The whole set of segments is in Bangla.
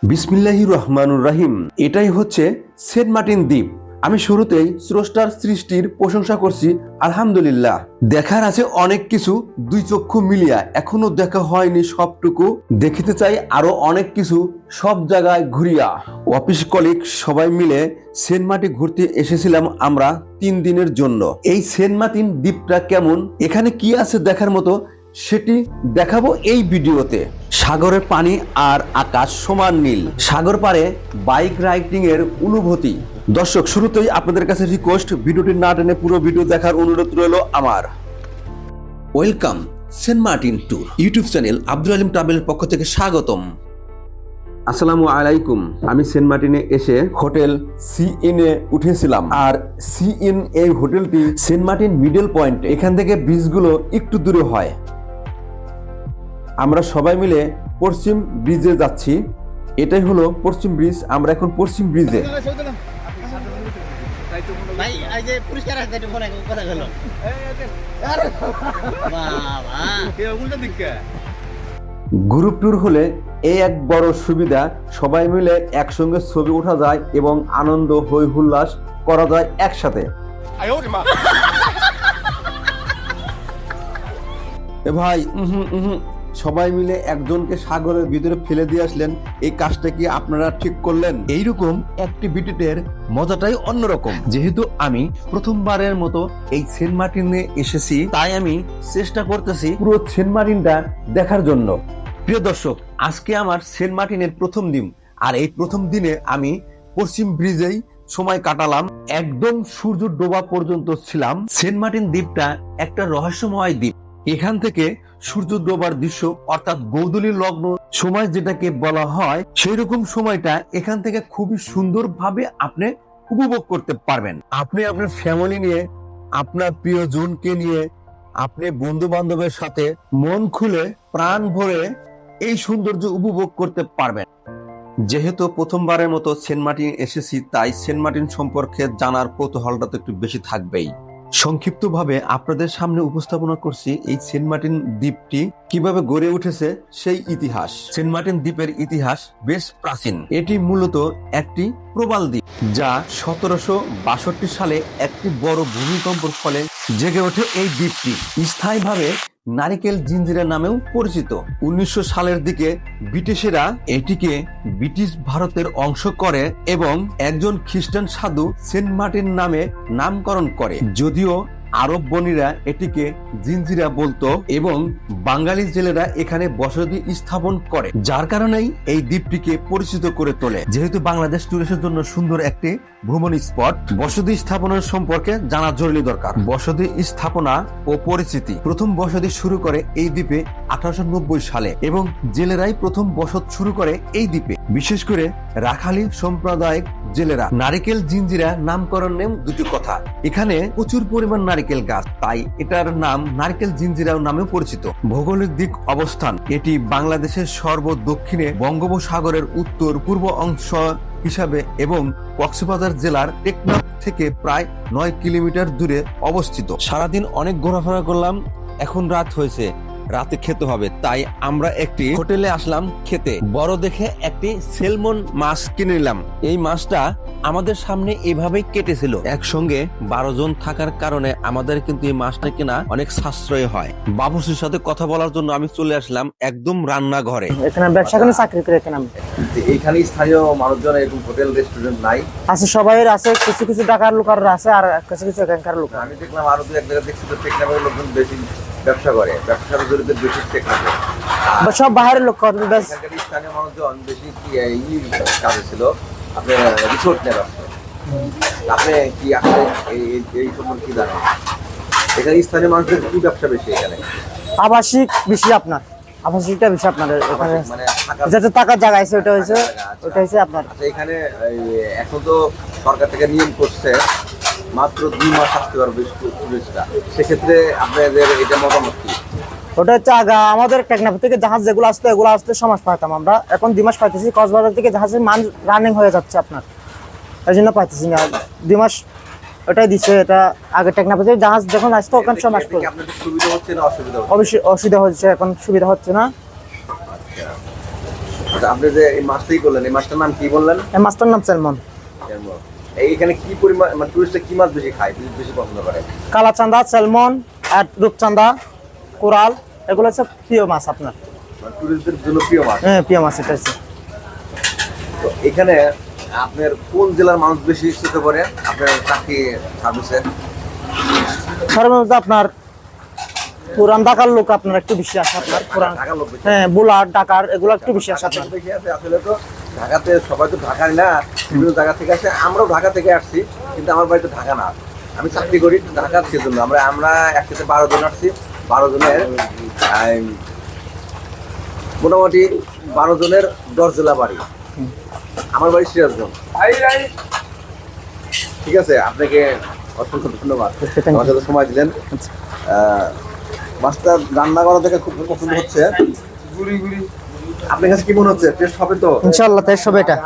বিসমিল্লাহির রহমানুর রাহিম। এটাই হচ্ছে সেন্ট মার্টিন দ্বীপ। আমি শুরুতেই স্রষ্টার সৃষ্টির প্রশংসা করছি, আলহামদুলিল্লাহ। দেখার আছে অনেক কিছু, দুই চক্ষু মিলিয়া এখনো দেখা হয়নি সবটুকু। দেখিতে চাই আরো অনেক কিছু, সব জায়গায় ঘুরিয়া। অফিস কলিগ সবাই মিলে সেন্ট মার্টিন ঘুরতে এসেছিলাম আমরা 3 দিনের জন্য। এই সেন্ট মার্টিন দ্বীপটা কেমন, এখানে কি আছে দেখার মতো, সেটি দেখাবো এই ভিডিওতে। সাগরের পানি আর আকাশ সমান নীল, সাগর পারে বাইক রাইডিং এর অনুভূতি। দর্শক, শুরুতেই আপনাদের কাছে রিকোয়েস্ট, ভিডিওটি না টেনে পুরো ভিডিও দেখার অনুরোধ রইল আমার। Welcome Saint Martin tour YouTube channel Abdul Alim ট্রাভেলের পক্ষ থেকে স্বাগতম। আসসালামু আলাইকুম। আমি সেন্ট মার্টিনে এসে হোটেল সিএন এ উঠেছিলাম, আর সিএন এই হোটেলটি সেন্ট মার্টিন মিডল পয়েন্ট। এখান থেকে ব্রিজগুলো একটু দূরে হয়। আমরা সবাই মিলে পশ্চিম ব্রিজে যাচ্ছি। এটাই হলো পশ্চিম ব্রিজ। আমরা এখন পশ্চিম ব্রিজে। গ্রুপ ট্যুর হলে এই এক বড় সুবিধা, সবাই মিলে একসঙ্গে ছবি ওঠা যায় এবং আনন্দ হই হুল্লাস করা যায় একসাথে। এ ভাই, সবাই মিলে একজনকে সাগরের ভিতরে ফেলে দিয়ে আসলেন, এই কাজটা কি আপনারা ঠিক করলেন? এইরকম অ্যাক্টিভিটির মজাটাই অন্যরকম। যেহেতু আমি প্রথমবারের মতো এই সেন্ট মার্টিনে এসেছি, তাই আমি চেষ্টা করতেছি পুরো সেন্ট মার্টিনটা দেখার জন্য। প্রিয় দর্শক, আজকে আমার সেন্ট মার্টিনের প্রথম দিন, আর এই প্রথম দিনে আমি পশ্চিম ব্রিজেই সময় কাটালাম। একদম সূর্য ডোবা পর্যন্ত ছিলাম। সেন্ট মার্টিন দ্বীপটা একটা রহস্যময় দ্বীপ। এখান থেকে সূর্য ডোবার দৃশ্য, অর্থাৎ গোধূলি লগ্ন সময় যেটাকে বলা হয়, সেই রকম সময়টা এখান থেকে খুবই সুন্দরভাবে আপনি উপভোগ করতে পারবেন। আপনি আপনার ফ্যামিলি নিয়ে, আপনার প্রিয়জনকে নিয়ে, আপনি বন্ধু বান্ধবের সাথে মন খুলে প্রাণ ভরে এই সৌন্দর্য উপভোগ করতে পারবেন। যেহেতু প্রথমবারের মতো সেন্ট মার্টিন এসেছি, তাই সেন্ট মার্টিন সম্পর্কে জানার কৌতূহলটা তো একটু বেশি থাকবেই। সংক্ষিপ্তভাবে আপনাদের সামনে উপস্থাপনা করছি এই সেন্ট মার্টিন দ্বীপটি কিভাবে গড়ে উঠেছে সেই ইতিহাস। সেন্ট মার্টিন দ্বীপের ইতিহাস বেশ প্রাচীন। এটি মূলত একটি প্রবাল দ্বীপ, যা 1762 সালে একটি বড় ভূমিকম্পের ফলে জেগে ওঠে। এই দ্বীপটি স্থায়ীভাবে নারিকেল জিঞ্জিরা নামেও পরিচিত। 1900 সালের দিকে ব্রিটিশেরা এটিকে ব্রিটিশ ভারতের অংশ করে এবং একজন খ্রিস্টান সাধু সেন্ট মার্টিন নামে নামকরণ করে। যদিও আরব বণিকরা এটিকে জিঞ্জিরা বলতো এবং বাঙালি জেলেরা এখানে বসতি স্থাপন করে, যার কারণেই এই দ্বীপটিকে পরিচিত করে তোলে। যেহেতু বাংলাদেশ টুরিস্টের জন্য সুন্দর একটি ভ্রমণ স্পট, বসতি স্থাপনের সম্পর্কে জানা জরুরি দরকার। বসতি স্থাপনা ও পরিচিতি। প্রথম বসতি শুরু করে এই দ্বীপে 1890 সালে এবং জেলেরাই প্রথম বসত শুরু করে এই দ্বীপে। বিশেষ করে রাখালি সম্প্রদায়ের জেলেরা। নারিকেল জিঞ্জিরা নামকরণ নেম দুটি কথা। এখানে প্রচুর পরিমাণ নারিকেল গাছ, তাই এটার নাম নারিকেল জিঞ্জিরা নামেও পরিচিত। ভৌগোলিক দিক অবস্থান, এটি বাংলাদেশের সর্বদক্ষিণে বঙ্গোপসাগরের উত্তর পূর্ব অংশ হিসাবে এবং কক্সবাজার জেলার টেকনাফ থেকে প্রায় 9 কিলোমিটার দূরে অবস্থিত। সারাদিন অনেক ঘোরাফেরা করলাম, এখন রাত হয়েছে, রাতে খেতে হবে, তাই আমরা একটি হোটেলে আসলাম খেতে। বড় দেখে একটি সেলমন মাছ কিনে নিলাম। এই মাছটা আমাদের সামনে এভাবেই কেটেছিল। একসঙ্গে 12 জন থাকার কারণে আমাদের কিন্তু এই মাছটা কেনা অনেক সাশ্রয় হয়। বাবুসির সাথে কথা বলার জন্য আমি চলে আসলাম একদম রান্নাঘরে। এখানে ব্যবসা করে চাকরি করে এখানে এইখানে স্থানীয় মানুষজন এরকম হোটেল রেস্টুরেন্ট নাই আছে, সবাই আছে, কিছু কিছু টাকার লোকাররা আছে আর কিছু কিছু এখানকার লোক। আমি দেখলাম আরো দু এক জায়গায় দেখছি তো টেকনাফের লোকজন বেশি ব্যবসা করে, ব্যবসার জড়িত বেশি টেকনাফে। সব বাইরের লোক করে। এখানকার স্থানীয় মানুষজন বেশি কি কাজে ছিল আপনার রিসোর্ট নেওয়ার ব্যবসা। আপনি কি আসলে এই সম্পর্কে কি জানেন? এখানে স্থানীয় মানুষদের কি ব্যবসা বেশি? এখানে আবাসিক বেশি, আপনার আবাসিকটা বেশি আপনাদের এখানে, মানে যেটা টাকার জায়গা আছে ওটা হয়েছে, ওটা হয়েছে আপনার। আচ্ছা, এখানে এখন তো সরকার থেকে নিয়ম করছে মাত্র 2 মাস আসতে পারবে টুরিস্টরা, সেক্ষেত্রে আপনাদের এটা মতামত কি? ওটা হচ্ছে আগা আমাদের টেকনাফ থেকে জাহাজ যেগুলো আসতো এগুলো আসতে 6 মাস পাইতাম আমরা, এখন 2 মাস পাইতেছি। কক্সবাজার থেকে জাহাজের মান রানিং হয়ে যাচ্ছে আপনার, এই জন্য পাইতেছি না। 2 মাস ওটাই দিচ্ছে। এটা আগে টেকনাফ থেকে জাহাজ যখন আসতো ওখানে 6 মাস পরে। আপনাদের সুবিধা হচ্ছে না অসুবিধা হচ্ছে? অবশ্যই অসুবিধা হচ্ছে, এখন সুবিধা হচ্ছে না। আচ্ছা, আপনি যে এই মাছটাই করলেন, এই মাছটার নাম কি বললেন? এই মাছটার নাম স্যালমন। এইখানে কি পরিমাণ মানে টুরিস্টরা কি মাছ বেশি খায়, বেশি পছন্দ করে? কালাচান্দা, স্যালমন আর রূপচান্দা, কোরাল, এগুলো হচ্ছে প্রিয় মাছ আপনার। মানে টুরিস্টদের জন্য প্রিয় মাছ। হ্যাঁ, প্রিয় মাছ এটা হচ্ছে। তো এখানে আপনার কোন জেলার মানুষ বেশি চোখে পড়ে আপনার চাকরি সার্ভিসে? সর্বমোট আপনার পুরান ঢাকার লোক আপনার একটু বেশি আসে আপনার পুরান। ঢাকার লোক বেশি? হ্যাঁ, বুলার ঢাকার এগুলো একটু বেশি আসে আপনার। বেশি আছে আসলে। তো ঢাকাতে সবাই তো ঢাকায় না, বিভিন্ন জায়গা থেকে আসে। আমরাও ঢাকা থেকে আসছি, কিন্তু আমার বাড়ি তো ঢাকা না। আমি চাকরি করি ঢাকার, সেজন্য আমরা একসাথে 12 জন আসছি। 12 জনের মোটামুটি 12 জনের 10 জেলা বাড়ি। আমার বাড়ি সিরাজগঞ্জ। ঠিক আছে, আপনাকে অসংখ্য ধন্যবাদ আমার সাথে সময় দিলেন। মাছটা রান্না করা থেকে খুব পছন্দ হচ্ছে। আপনার কাছে কি মনে হচ্ছে, টেস্ট হবে তো? ইনশাআল্লাহ টেস্ট হবে এটা।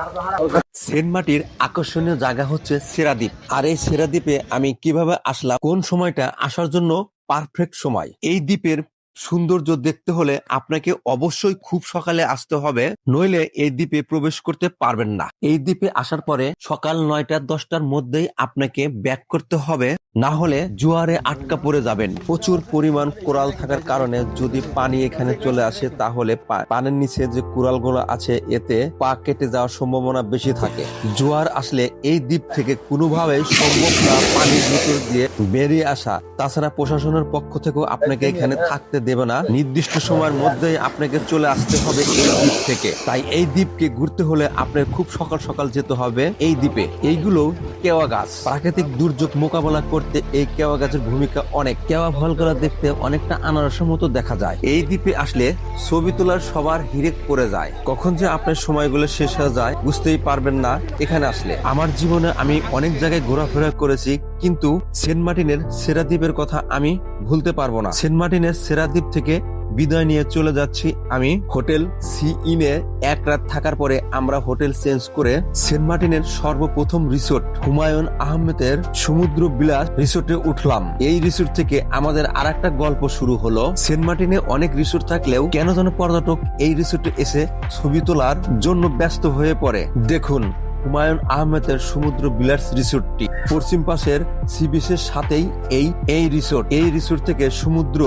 সেন্ট মার্টির আকর্ষণীয় জায়গা হচ্ছে সেরাদ্বীপ। আর এই সেরাদ্বীপে আমি কিভাবে আসলাম, কোন সময়টা আসার জন্য পারফেক্ট সময়। এই দ্বীপের সৌন্দর্য দেখতে হলে আপনাকে অবশ্যই খুব সকালে আসতে হবে, নইলে এই দ্বীপে প্রবেশ করতে পারবেন না। এই দ্বীপে আসার পরে সকাল 9টা-10টার মধ্যেই আপনাকে ব্যাক করতে হবে, না হলে জোয়ারে আটকা পড়ে যাবেন। প্রচুর পরিমাণ কোরাল থাকার কারণে যদি পানি এখানে চলে আসে, তাহলে পানির নিচে যে কোরালগুলো আছে এতে পা কেটে যাওয়ার সম্ভাবনা বেশি থাকে। জোয়ার আসলে এই দ্বীপ থেকে কোনোভাবেই সম্ভব না পানির ভিতর দিয়ে বেরিয়ে আসা। তাছাড়া প্রশাসনের পক্ষ থেকেও আপনাকে এখানে থাকতে দেবে না। নির্দিষ্ট সময়ের মধ্যেই আপনাকে চলে আসতে হবে এই দ্বীপ থেকে। তাই এই দ্বীপকে ঘুরতে হলে আপনার খুব সকাল সকাল যেতে হবে এই দ্বীপে। এইগুলো কেওয়া গাছ। প্রাকৃতিক দুর্যোগ মোকাবেলা করতে এই কেওয়া গাছের ভূমিকা অনেক। কেওয়া ফলগুলো দেখতে অনেকটা আনারসের মতো দেখা যায়। এই দ্বীপে আসলে ছবি তোলার সবার হিরেক পড়ে যায়। কখন যে আপনার সময়গুলো শেষ হয়ে যায় বুঝতেই পারবেন না এখানে আসলে। আমার জীবনে আমি অনেক জায়গায় ঘোরাফেরা করেছি, কিন্তু সেন্ট মার্টিনের সেরাদ্বীপের কথা আমি ভুলতে পারবো না। সেন্ট মার্টিনের সেরাদ্বীপ থেকে বিদায় নিয়ে চলে যাচ্ছি আমি হোটেল সি ইনে। এক রাত থাকার পরে আমরা হোটেল চেঞ্জ করে সেন্ট মার্টিনের সর্বপ্রথম রিসোর্ট হুমায়ুন আহমেদের সমুদ্র বিলাস রিসোর্টে উঠলাম। এই রিসোর্ট থেকে আমাদের আরেকটা গল্প শুরু হলো। সেন্ট মার্টিনে অনেক রিসোর্ট থাকলেও কেন যেন পর্যটক এই রিসোর্টে এসে ছবি তোলার জন্য ব্যস্ত হয়ে পড়ে। দেখুন হুমায়ুন আহমেদের সমুদ্র বিলাস রিসোর্টটি পশ্চিম পাশের সি বিচের সাথেই এই রিসোর্ট। এই রিসোর্ট থেকে সমুদ্র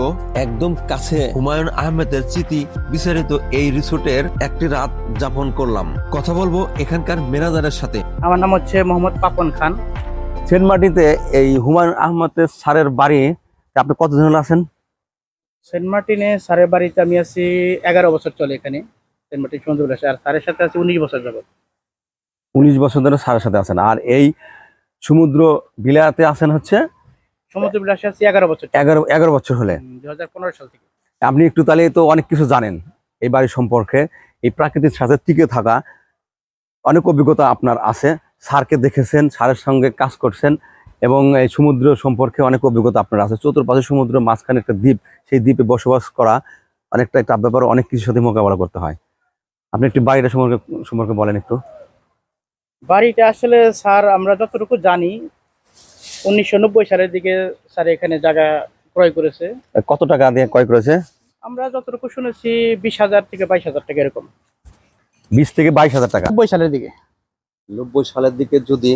একদম কাছে। হুমায়ুন আহমেদের স্মৃতি বিস্তারিত এই রিসোর্টের একটি রাত যাপন করলাম। কথা বলবো এখানকার ম্যানেজারের সাথে। আমার নাম হচ্ছে মোহাম্মদ পাপন খান। সেন্ট মার্টিতে এই হুমায়ুন আহমেদের স্যারের বাড়ি আপনি কতদিন হলো আছেন? সেন্ট মার্টিনে স্যারের বাড়িতে আমি আছি 11 বছর চলে এখানে সেন্ট মার্টিন সমুদ্র বিলাসে। আর স্যারের সাথে আছি 19 বছর যাবত। 19 বছর ধরে স্যারের সাথে আছেন। আর এই সমুদ্র বিলাতে আছেন হচ্ছে সমুদ্র বিলাসে আছি 11 বছর। 11 বছর হলে। 2015 সাল থেকে। আপনি একটু তাহলে তো অনেক কিছু জানেন এই বাড়ি সম্পর্কে। এই প্রাকৃতিক সাথে টিকে থাকা অনেক অভিজ্ঞতা আপনার আছে। স্যারকে দেখেছেন, স্যারের সঙ্গে কাজ করছেন, এবং এই সমুদ্র সম্পর্কে অনেক অভিজ্ঞতা আপনার আছে। চতুর্পাশে সমুদ্র, মাঝখানে একটা দ্বীপ। সেই দ্বীপে বসবাস করা অনেকটা একটা ব্যাপার, অনেক কিছুর সাথে মোকাবেলা করতে হয়। আপনি একটু বাড়িটা সম্পর্কে বলেন একটু। বাড়িটা আসলে স্যার আমরা যতটুকু জানি 1990 সালের দিকে স্যার এখানে জায়গা ক্রয় করেছে। কত টাকা দিয়ে ক্রয় করেছে? আমরা যতটুকু শুনেছি 20,000 থেকে 22,000 টাকা এরকম। 20 থেকে 22,000 টাকা। 90 সালের দিকে। 90 সালের দিকে যদি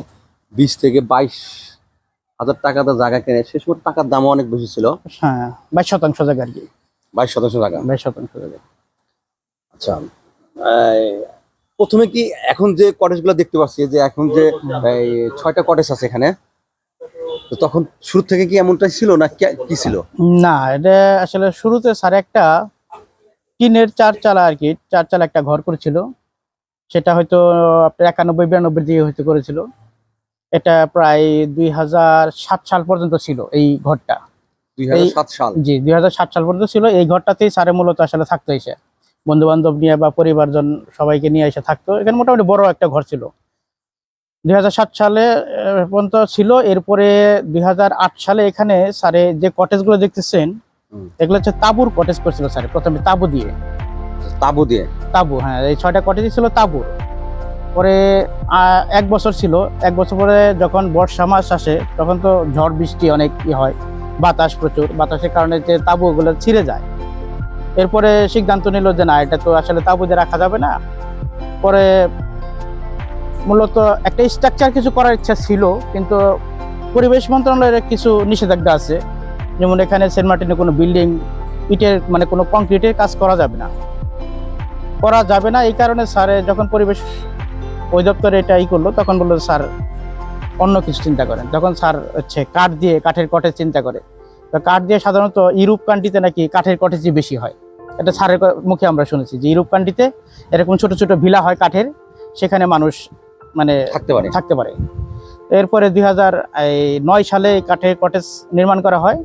20 থেকে 22,000 টাকাতে জায়গা কেনে, সে সময় টাকার দামও অনেক বেশি ছিল। হ্যাঁ, 22% জায়গা আর কি। 22% টাকা। 22% জায়গা। আচ্ছা, প্রথমে কি এখন যে কটেজ গুলো দেখতে পাচ্ছি, যে এখন যে 6টা কটেজ আছে এখানে, তো তখন শুরু থেকে কি এমনটাই ছিল না কি ছিল? না, এটা আসলে শুরুতে স্যার একটা টিনের 4 চালা আর কি, 4 চালা একটা ঘর করেছিল। সেটা হয়তো আপনার 91-92 দিকে হয়তো করেছিল। এটা প্রায় 2007 সাল পর্যন্ত ছিল এই ঘরটা। 2007 সাল? জি, 2007 সাল পর্যন্ত ছিল। এই ঘরটাতেই স্যারে মূলত আসলে থাকতো এসে, বন্ধু বান্ধব নিয়ে বা পরিবারজন সবাইকে নিয়ে এসে থাকতো। এখানে মোটামুটি বড় একটা ঘর ছিল। 2007 সালে পর্যন্ত ছিল। এরপরে 2008 সালে এখানে স্যারে যে কটেজগুলো দেখতেছেন এগুলো হচ্ছে তাঁবুর কটেজ করছিল স্যার। প্রথমে তাঁবু দিয়ে। তাঁবু, হ্যাঁ, এই 6টা কটেজই ছিল তাঁবুর। পরে 1 বছর ছিল। 1 বছর পরে যখন বর্ষা মাস আসে তখন তো ঝড় বৃষ্টি অনেক হয়, বাতাস প্রচুর। বাতাসের কারণে যে তাঁবুগুলো ছিঁড়ে যায়। এরপরে সিদ্ধান্ত নিল যে না, এটা তো আসলে তাঁবুতে রাখা যাবে না, পরে মূলত একটা স্ট্রাকচার কিছু করার ইচ্ছা ছিল, কিন্তু পরিবেশ মন্ত্রণালয়ের কিছু নিষেধাজ্ঞা আছে। যেমন এখানে সেন্ট মার্টিনে কোনো বিল্ডিং ইটের মানে কোনো কংক্রিটের কাজ করা যাবে না। এই কারণে স্যার যখন পরিবেশ অধিদপ্তরে এটা করলো, তখন বললো স্যার অন্য কিছু চিন্তা করেন। তখন স্যার হচ্ছে কাঠের কটেজ চিন্তা করে। তো কাঠ দিয়ে সাধারণত ইউরোপ কান্ট্রিতে নাকি কাঠের কটেজই বেশি হয়। এটা স্যারের মুখে আমরা শুনেছি যে ইউরোপ কান্ট্রিতে এরকম ছোট ছোট ভিলা হয় কাঠের, সেখানে মানুষ মানে থাকতে পারে। এরপরে 2009 সালে কাঠের কটেজ নির্মাণ করা হয়।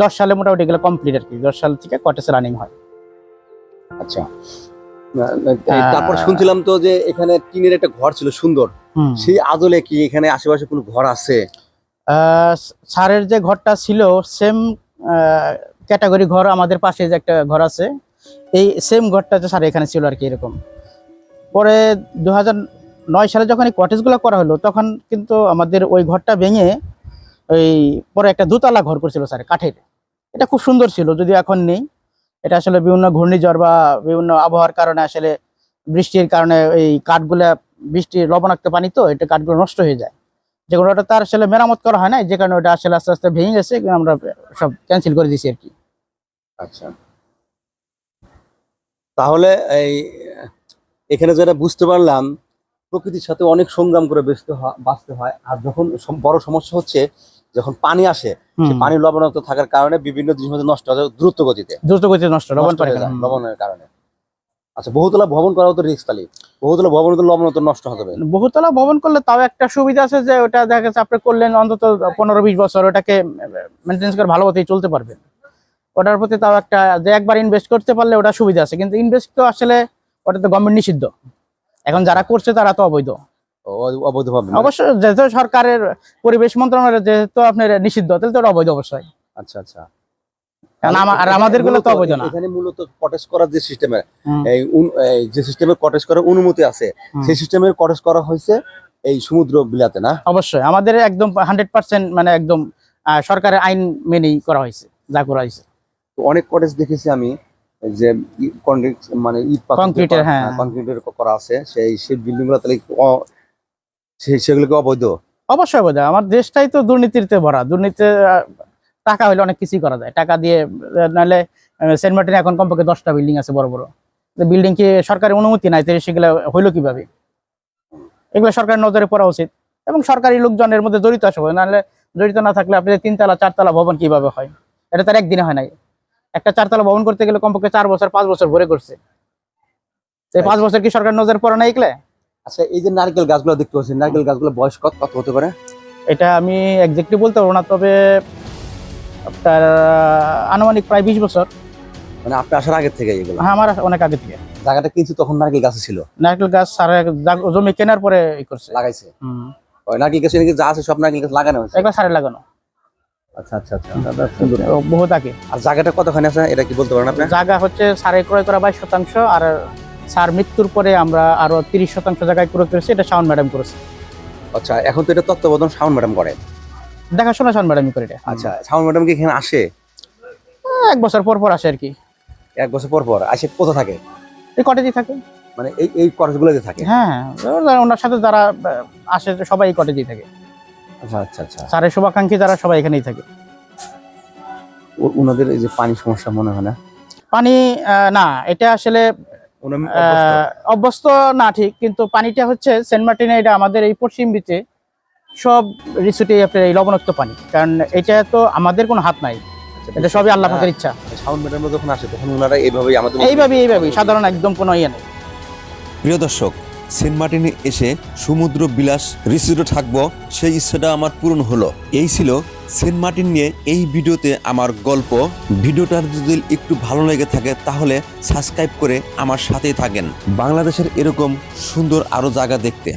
10 সালে মোটামুটি এগুলো কমপ্লিট আর কি। 10 সাল থেকে কটেজ রানিং হয়। আচ্ছা, তারপর শুনছিলাম তো যে এখানে টিনের একটা ঘর ছিল সুন্দর, সেই আদলে কি এখানে আশেপাশে কোনো ঘর আছে? স্যারের যে ঘরটা ছিল সেম ক্যাটাগরি ঘর আমাদের পাশে যে একটা ঘর আছে, এই সেম ঘরটা যে স্যার এখানে ছিল আর কি এরকম। পরে 2009 সালে যখন এই কটেজগুলো করা হলো, তখন কিন্তু আমাদের ওই ঘরটা ভেঙে ওই পরে একটা দোতলা ঘর করছিল স্যার কাঠের। এটা খুব সুন্দর ছিল, যদিও এখন নেই। এটা আসলে বিভিন্ন ঘূর্ণিঝড় বা বিভিন্ন আবহাওয়ার কারণে, আসলে বৃষ্টির কারণে এই কাঠগুলা, বৃষ্টির লবণাক্ত পানি তো এটা কাঠগুলো নষ্ট হয়ে যায়, যেগুলো ওটা তার আসলে মেরামত করা হয় না, যে কারণে ওটা আসলে আস্তে আস্তে ভেঙে গেছে। আমরা সব ক্যান্সেল করে দিয়েছি আর কি। আচ্ছা, তাহলে এখানে যেটা বুঝতে পারলাম, প্রকৃতির সাথে অনেক সংগ্রাম করে বাঁচতে হয়। আর যখন বড় সমস্যা হচ্ছে যখন পানি আসে, সেই পানি লবণাক্ত থাকার কারণে বিভিন্ন জিনিস নষ্ট হয়ে যায় দ্রুত গতিতে নষ্ট লবণের কারণে। আচ্ছা, বহুতলা ভবন করা তো রিস্ক, তাহলে বহুতলা ভবন তো লবণাক্ত নষ্ট হবে। বহুতলা ভবন করলে তাও একটা সুবিধা আছে যে ওটা দেখা যাচ্ছে আপনি করলেন অন্তত 15-20 বছর ওটাকে মেনটেন্স করে ভালো মতোই চলতে পারবেন। ওটার প্রতি তাও একটা যে একবার ইনভেস্ট করতে পারলে ওটা সুবিধা আছে, কিন্তু ইনভেস্ট তো আসলে ওটা তো গভর্নমেন্ট নিষিদ্ধ। এখন যারা করছে তারা তো অবৈধ। অবশ্যই, যেহেতু সরকারের পরিবেশ মন্ত্রণালয়ের যেহেতু আপনার নিষিদ্ধ, তাহলে তো ওটা অবৈধ অবশ্যই। আচ্ছা আচ্ছা, কারণ আমাদের গুলো তো অবৈধ না। এখানে মূলত কটেজ করার যে সিস্টেমে যে সিস্টেমে কটেজ করার অনুমতি আছে, সেই সিস্টেমে কটেজ করা হয়েছে এই সমুদ্র বিলাতে না? অবশ্যই, আমাদের একদম 100% মানে একদম সরকারের আইন মেনেই করা হয়েছে, যা করা হয়েছে। অনেক কটেজ দেখেছি আমি যে মানে ইট কংক্রিটের, হ্যাঁ কংক্রিটের করা আছে, সেই বিল্ডিং গুলো তাহলে সেগুলোকে অবৈধ? অবশ্যই অবৈধ। আমার দেশটাই তো দুর্নীতিতে ভরা। দুর্নীতি টাকা হইলে অনেক কিছুই করা যায়, টাকা দিয়ে। নাহলে সেন্ট মার্টিনে এখন কমপক্ষে 10টা বিল্ডিং আছে বড় বড়, বিল্ডিং কি সরকারের অনুমতি নাই, তাহলে সেগুলো হইলো কিভাবে? এগুলো সরকারের নজরে পড়া উচিত, এবং সরকারি লোকজনের মধ্যে জড়িত আসা হয়। নাহলে জড়িত না থাকলে আপনি 3তলা 4তলা ভবন কিভাবে হয়? এটা তার একদিনে হয় নাই। একটা 4তলা ভবন করতে গেলে কমপক্ষে 4 বছর 5 বছর ভরে করছে। এই 5 বছর কি সরকার নজর পড়ে না এগুলো? আচ্ছা, এই যে নারকেল গাছগুলো দেখতে পাচ্ছি, নারকেল গাছগুলো বয়স কত হতে পারে? এটা আমি এক্স্যাক্টলি বলতে পারবো না, তবে আপনার আনুমানিক প্রায় 20 বছর। মানে আপনি আসার আগে থেকে এগুলো? হ্যাঁ, আমার অনেক আগে থেকে। জায়গাটা কিন্তু তখন নারকেল গাছ ছিল? নারকেল গাছ জমি কেনার পরে লাগাইছে। ওই নারকেল গাছ যা আছে সব নারকেল গাছ লাগানো হয়েছে? এগুলো সারে লাগানো। আচ্ছা আচ্ছা আচ্ছা, সুন্দর, বহুত আগে। আর জায়গাটা কতখানি আছে এটা কি বলতে পারেন আপনি? জায়গা হচ্ছে সারে ক্রয় করা 22%, আর স্যার মৃত্যুর পরে আমরা আরো 30% জায়গায় ক্রয় করেছি। এটা শাওন ম্যাডাম করেছে। আচ্ছা, এখন তো এটা তত্ত্বাবধান শাওন ম্যাডাম করে? দেখাশোনা শাওন ম্যাডামই করে এটা। আচ্ছা, শাওন ম্যাডাম কি এখানে আসে? 1 বছর পর পর আসে আর কি। 1 বছর পর পর আসে? কোথায় থাকে? এই কটেজই থাকে। মানে এই কটেজগুলোতে থাকে? হ্যাঁ, ওনার সাথে যারা আসে সবাই এই কটেজেই থাকে। আচ্ছা আচ্ছা আচ্ছা, স্যারের শুভাকাঙ্ক্ষী যারা সবাই এখানেই থাকে। ওনাদের এই যে পানি সমস্যা মনে হয় না? পানি না, এটা আসলে অভ্যস্ত না ঠিক, কিন্তু পানিটা হচ্ছে সেন্ট মার্টিনে, এটা আমাদের এই পশ্চিম বিচে সব রিসোর্টে আপনার এই লবণাক্ত পানি, কারণ এটা তো আমাদের কোনো হাত নাই, এটা সবই আল্লাহ পাকের ইচ্ছা। শাওন ম্যাডাম যখন আসে তখন ওনারা এইভাবেই আমাদের এইভাবেই সাধারণ একদম কোনো ইয়ে নেই। প্রিয় দর্শক, সেন্ট মার্টিনে এসে সমুদ্র বিলাস রিসোর্টে থাকবো, সেই ইচ্ছাটা আমার পূরণ হলো। এই ছিল সেন্ট মার্টিন নিয়ে এই ভিডিওতে আমার গল্প। ভিডিওটার যদি একটু ভালো লেগে থাকে তাহলে সাবস্ক্রাইব করে আমার সাথেই থাকেন বাংলাদেশের এরকম সুন্দর আরো জায়গা দেখতে।